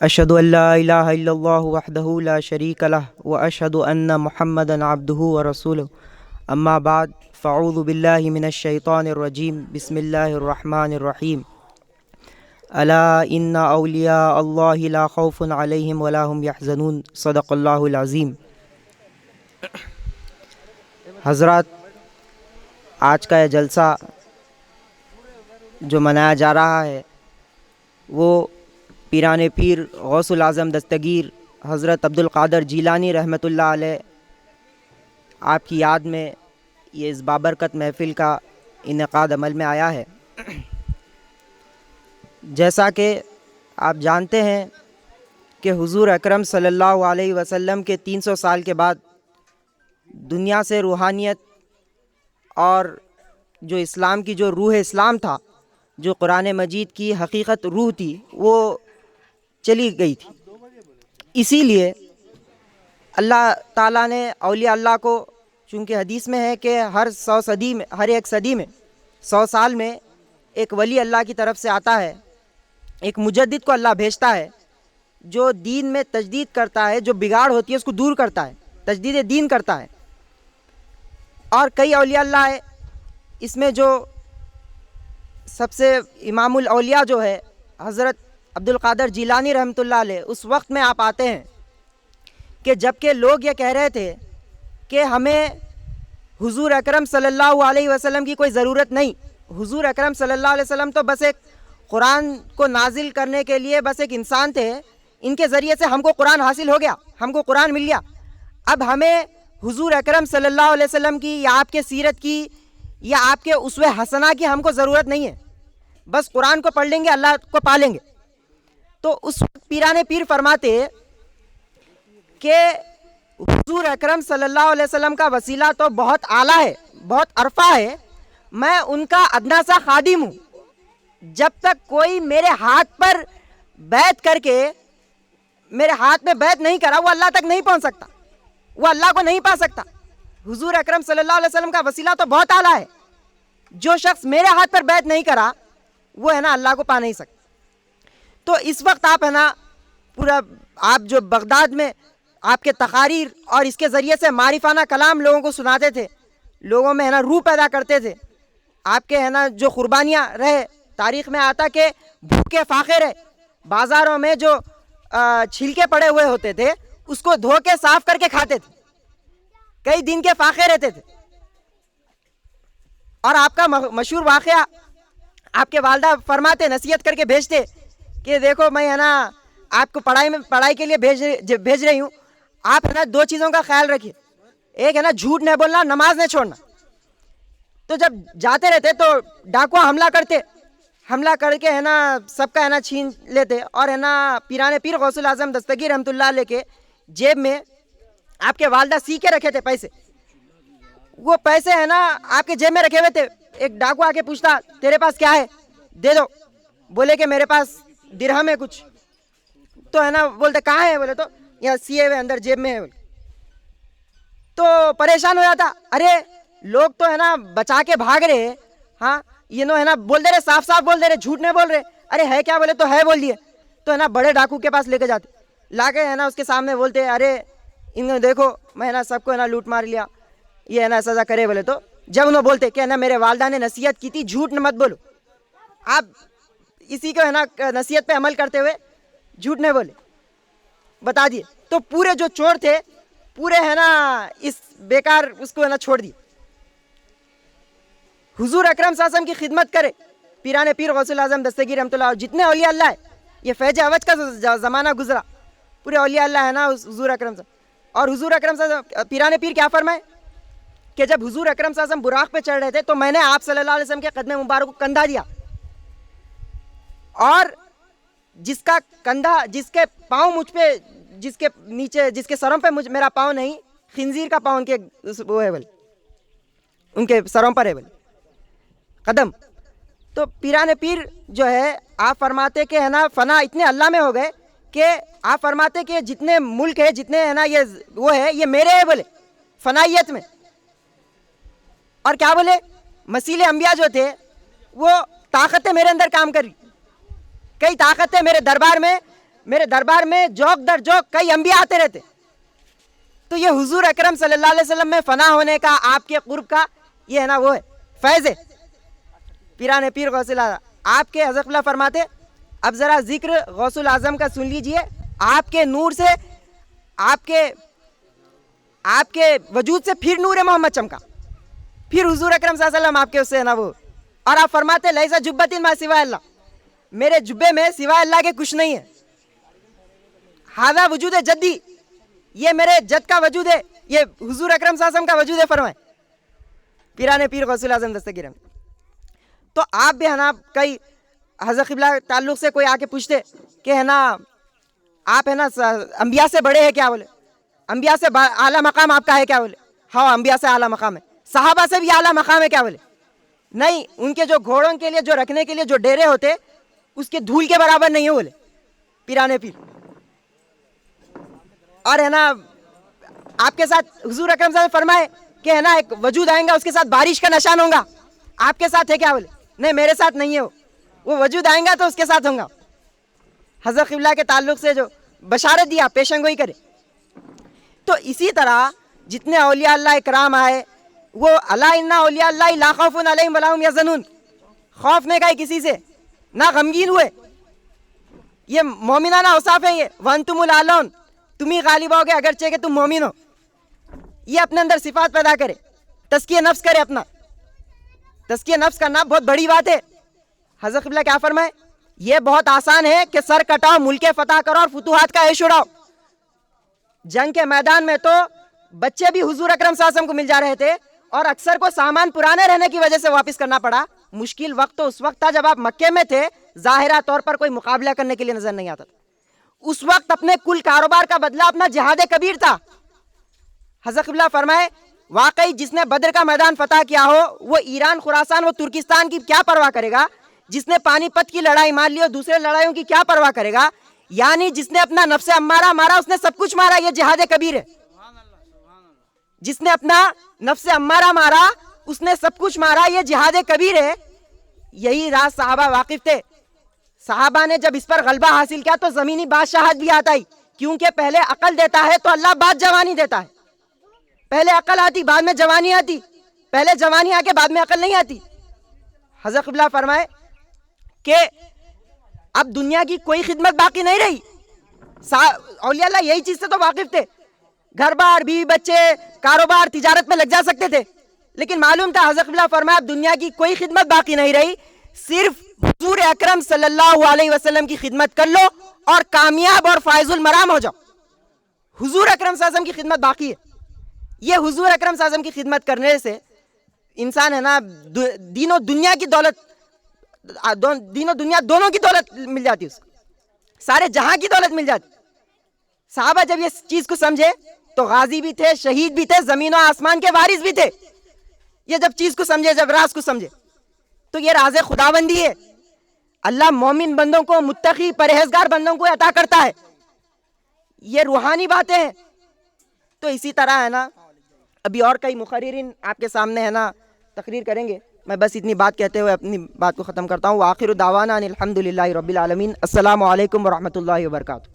اشہد ان لا الہ الا اللہ وحدہ لا شریک لہ واشہد ان محمدا عبدہ ورسولہ اما بعد فاعوذ باللہ من الشیطان الرجیم بسم اللہ الرحمن الرحیم الا ان اولیاء اللہ لا خوف علیہم ولا هم یحزنون صدق اللہ العظیم۔ حضرات، آج کا یہ جلسہ جو منایا جا رہا ہے وہ پیران پیر غوث العظم دستگیر حضرت عبد القادر جیلانی رحمۃ اللہ علیہ آپ کی یاد میں یہ اس بابرکت محفل کا انعقاد عمل میں آیا ہے۔ جیسا کہ آپ جانتے ہیں کہ حضور اکرم صلی اللہ علیہ وسلم کے 300 سال کے بعد دنیا سے روحانیت اور جو اسلام کی جو روح اسلام تھا، جو قرآن مجید کی حقیقت روح تھی، وہ چلی گئی تھی۔ اسی لیے اللہ تعالیٰ نے اولیاء اللہ کو، چونکہ حدیث میں ہے کہ ہر ایک صدی میں 100 سال میں ایک ولی اللہ کی طرف سے آتا ہے، ایک مجدد کو اللہ بھیجتا ہے جو دین میں تجدید کرتا ہے، جو بگاڑ ہوتی ہے اس کو دور کرتا ہے، تجدید دین کرتا ہے۔ اور کئی اولیاء اللہ ہے، اس میں جو سب سے امام الاولیاء جو ہے حضرت عبد القادر جیلانی رحمۃ اللہ علیہ، اس وقت میں آپ آتے ہیں کہ جب کہ لوگ یہ کہہ رہے تھے کہ ہمیں حضور اکرم صلی اللہ علیہ وسلم کی کوئی ضرورت نہیں، حضور اکرم صلی اللہ علیہ وسلم تو بس ایک قرآن کو نازل کرنے کے لیے بس ایک انسان تھے، ان کے ذریعے سے ہم کو قرآن حاصل ہو گیا، ہم کو قرآن مل گیا، اب ہمیں حضور اکرم صلی اللہ علیہ وسلم کی یا آپ کے سیرت کی یا آپ کے اسوہ حسنہ کی ہم کو ضرورت نہیں ہے، بس قرآن کو پڑھ لیں گے، اللہ کو پا لیں گے۔ تو اس وقت پیران پیر فرماتے کہ حضور اکرم صلی اللہ علیہ وسلم کا وسیلہ تو بہت اعلیٰ ہے، بہت عرفہ ہے، میں ان کا ادنا سا خادم ہوں، جب تک کوئی میرے ہاتھ پر بیعت کر کے میرے ہاتھ میں بیعت نہیں کرا وہ اللہ تک نہیں پہنچ سکتا، وہ اللہ کو نہیں پا سکتا۔ حضور اکرم صلی اللہ علیہ وسلم کا وسیلہ تو بہت اعلیٰ ہے، جو شخص میرے ہاتھ پر بیعت نہیں کرا وہ ہے نا اللہ کو پا نہیں سکتا۔ تو اس وقت آپ ہے نا پورا آپ جو بغداد میں آپ کے تقاریر اور اس کے ذریعے سے معرفانہ کلام لوگوں کو سناتے تھے، لوگوں میں ہے نا روح پیدا کرتے تھے، آپ کے ہے نا جو قربانیاں رہے، تاریخ میں آتا کہ بھوکے فاقے رہے، بازاروں میں جو چھلکے پڑے ہوئے ہوتے تھے اس کو دھو کے صاف کر کے کھاتے تھے، کئی دن کے فاقے رہتے تھے۔ اور آپ کا مشہور واقعہ، آپ کے والدہ فرماتے، نصیحت کر کے بھیجتے کہ دیکھو میں ہے نا آپ کو پڑھائی کے لیے بھیج رہی ہوں، آپ ہے نا 2 چیزوں کا خیال رکھیے، ایک ہے نا جھوٹ نہیں بولنا، نماز نہیں چھوڑنا۔ تو جب جاتے رہتے تو ڈاکو حملہ کر کے ہے نا سب کا ہے نا چھین لیتے، اور ہے نا پیران پیر غوث العظم دستگیر رحمۃ اللہ علیہ کے جیب میں آپ کے والدہ سی کے رکھے تھے پیسے، وہ پیسے ہے نا آپ کے جیب میں رکھے ہوئے تھے، ایک ڈاکو آ کے پوچھتا تیرے پاس کیا ہے، دے دو، بولے کہ میرے پاس درہم ہے کچھ، تو ہے نا بولتے کہاں ہے، بولے تو یہاں سیے ہوئے اندر جیب میں ہے، تو پریشان ہو جاتا، ارے لوگ تو ہے نا بچا کے بھاگ رہے، ہاں یہ نو ہے نا بول دے رہے، صاف بول دے رہے، جھوٹ نہیں بول رہے، ارے ہے کیا، بولے تو ہے بول دیے، تو ہے نا بڑے ڈاکو کے پاس لے کے جاتے، لا کے ہے نا اس کے سامنے بولتے ارے ان کو دیکھو میں ہے نا سب کو ہے نا لوٹ مار لیا، یہ ہے نا سزا کرے، بولے تو جب انہوں بولتے کہ ہے نا میرے والدہ نے نصیحت کی تھی جھوٹ مت بولو، آپ اسی کو ہے نا نصیحت پہ عمل کرتے ہوئے جھوٹ نہیں بولے، بتا دیے، تو پورے جو چور تھے پورے ہے نا اس بیکار اس کو ہے نا چھوڑ دیے۔ حضور اکرم صلی اللہ علیہ وسلم کی خدمت کرے پیران پیر غوث العظم دستگیر رحمۃ اللہ، جتنے اولیاء اللہ ہے، یہ فیض عوج کا زمانہ گزرا، پورے اولیاء اللہ ہے نا حضور اکرم صلی اللہ علیہ وسلم، اور حضور اکرم صلی اللہ علیہ وسلم پیران پیر کیا فرمائے کہ جب حضور اکرم صلی اللہ علیہ وسلم براق پہ چڑھ رہے تھے تو میں نے آپ صلی اللہ علیہ وسلم کے قدم مبارک کو کندھا دیا، اور جس کا کندھا، جس کے پاؤں مجھ پہ، جس کے نیچے، جس کے سروں پہ میرا پاؤں نہیں، خنزیر کا پاؤں ان کے وہ ہے بولے، ان کے سروں پر ہے بولے قدم۔ تو پیران پیر جو ہے آپ فرماتے کہ ہے نا فنا اتنے اللہ میں ہو گئے کہ آپ فرماتے کہ جتنے ملک ہے، جتنے ہے نا یہ وہ ہے، یہ میرے ہے بولے فنائیت میں، اور کیا بولے مسیل انبیاء جو تھے وہ طاقتیں میرے اندر کام کر رہی، کئی طاقت ہے میرے دربار میں جوک در جوک کئی انبیاء آتے رہتے. تو یہ حضور اکرم صلی اللہ علیہ وسلم میں فنا ہونے کا، آپ کے قرب کا، یہ ہے نا وہ ہے فیض ہے. پیران پیر غوث الاعظم آپ کے حضرت اللہ فرماتے، اب ذرا ذکر غوث الاعظم کا سن لیجئے. آپ کے نور سے، آپ کے وجود سے پھر نور محمد چمکا، پھر حضور اکرم صلی اللہ علیہ وسلم آپ کے اس سے نا وہ. اور آپ فرماتے لیسا جبت ما سوائے اللہ، میرے جبے میں سوائے اللہ کے کچھ نہیں ہے. ہذا وجود جدی، یہ میرے جد کا وجود ہے، یہ حضور اکرم صلی اللہ علیہ وسلم کا وجود ہے فرمائے پیران پیر غوث الاعظم دستگیر. تو آپ بھی ہے نا کئی حضرت قبلہ تعلق سے کوئی آ کے پوچھتے کہ ہے نا آپ ہے نا انبیاء سے بڑے ہیں کیا؟ بولے انبیاء سے اعلیٰ مقام آپ کا ہے کیا؟ بولے ہاں انبیاء سے اعلیٰ مقام ہے. صحابہ سے بھی اعلیٰ مقام ہے کیا؟ بولے نہیں، ان کے جو گھوڑوں کے لیے جو رکھنے کے لیے جو ڈیرے ہوتے اس کے دھول کے برابر نہیں ہے بولے پیرانے پیر. اور ہے نا آپ کے ساتھ حضور اکرم صلی اللہ علیہ وسلم فرمائے کہ ہے نا ایک وجود آئیں گا، اس کے ساتھ بارش کا نشان ہوگا، آپ کے ساتھ ہے کیا؟ بولے نہیں میرے ساتھ نہیں ہے، وہ وجود آئیں گا تو اس کے ساتھ ہوں گا. حضرت قبلہ کے تعلق سے جو بشارت دیا پیشن گوئی کرے. تو اسی طرح جتنے اولیاء اللہ اکرام آئے وہ الا ان اولیاء اللہ لا خوف علیہم ولا هم یحزنون، خوف نہیں گئے کسی سے، نہ غمگین ہوئے. یہ مومنانہ اوصاف ہے، یہ وانتم الاعلون، تم ہی غالب ہوگے اگرچہ کہ تم مومن ہو. یہ اپنے اندر صفات پیدا کرے، تزکیہ نفس کرے. اپنا تزکیہ نفس کرنا بہت بڑی بات ہے. حضرت قبلہ کیا فرمائے؟ یہ بہت آسان ہے کہ سر کٹاؤ، ملک فتح کرو اور فتوحات کا عیش اڑاؤ. جنگ کے میدان میں تو بچے بھی حضور اکرم صلی اللہ علیہ وسلم کو مل جا رہے تھے، اور اکثر کو سامان پرانے رہنے کی وجہ سے واپس کرنا پڑا. مشکل وقت تو اس وقت تھا جب آپ مکے میں تھے، ظاہرہ طور پر کوئی مقابلہ کرنے کے لیے نظر نہیں آتا تھا. اس وقت اپنے کل کاروبار کا بدلہ اپنا جہاد کبیر تھا. حضرت قبلہ فرمائے واقعی جس نے بدر کا میدان فتح کیا ہو وہ ایران، خراسان، وہ ترکستان کی کیا پرواہ کرے گا؟ جس نے پانی پت کی لڑائی مان لی اور دوسرے لڑائیوں کی کیا پرواہ کرے گا؟ یعنی جس نے اپنا نفس امارہ مارا اس نے سب کچھ مارا، یہ جہاد کبیر ہے. جس نے اپنا نفس امارہ مارا اس نے سب کچھ مارا، یہ جہاد کبیر ہے. یہی راز صحابہ واقف تھے. صحابہ نے جب اس پر غلبہ حاصل کیا تو زمینی بادشاہت بھی آتا ہی، کیونکہ پہلے عقل دیتا ہے تو اللہ بعد جوانی دیتا ہے. پہلے عقل آتی بعد میں جوانی آتی، پہلے جوانی آ کے بعد میں عقل نہیں آتی. حضرت قبلہ فرمائے کہ اب دنیا کی کوئی خدمت باقی نہیں رہی. اولیاء اللہ یہی چیز سے تو واقف تھے. گھر بار، بیوی بچے، کاروبار، تجارت میں لگ جا سکتے تھے، لیکن معلوم تھا حضرت قبلہ فرمایا اب دنیا کی کوئی خدمت باقی نہیں رہی، صرف حضور اکرم صلی اللہ علیہ وسلم کی خدمت کر لو اور کامیاب اور فائز المرام ہو جاؤ. حضور اکرم صلی اللہ علیہ وسلم کی خدمت باقی ہے. یہ حضور اکرم صلی اللہ علیہ وسلم کی خدمت کرنے سے انسان ہے نا دین و دنیا کی دولت، دین و دنیا دونوں کی دولت مل جاتی، اس کو سارے جہاں کی دولت مل جاتی. صحابہ جب یہ چیز کو سمجھے تو غازی بھی تھے، شہید بھی تھے، زمین و آسمان کے وارث بھی تھے. یہ جب چیز کو سمجھے، جب راز کو سمجھے تو یہ راز خداوندی ہے. اللہ مومن بندوں کو، متقی پرہیزگار بندوں کو عطا کرتا ہے. یہ روحانی باتیں ہیں. تو اسی طرح ہے نا ابھی اور کئی مقررین آپ کے سامنے ہے نا تقریر کریں گے. میں بس اتنی بات کہتے ہوئے اپنی بات کو ختم کرتا ہوں. وآخر دعوانا ان الحمد للہ رب العالمین. السلام علیکم ورحمۃ اللہ وبرکاتہ.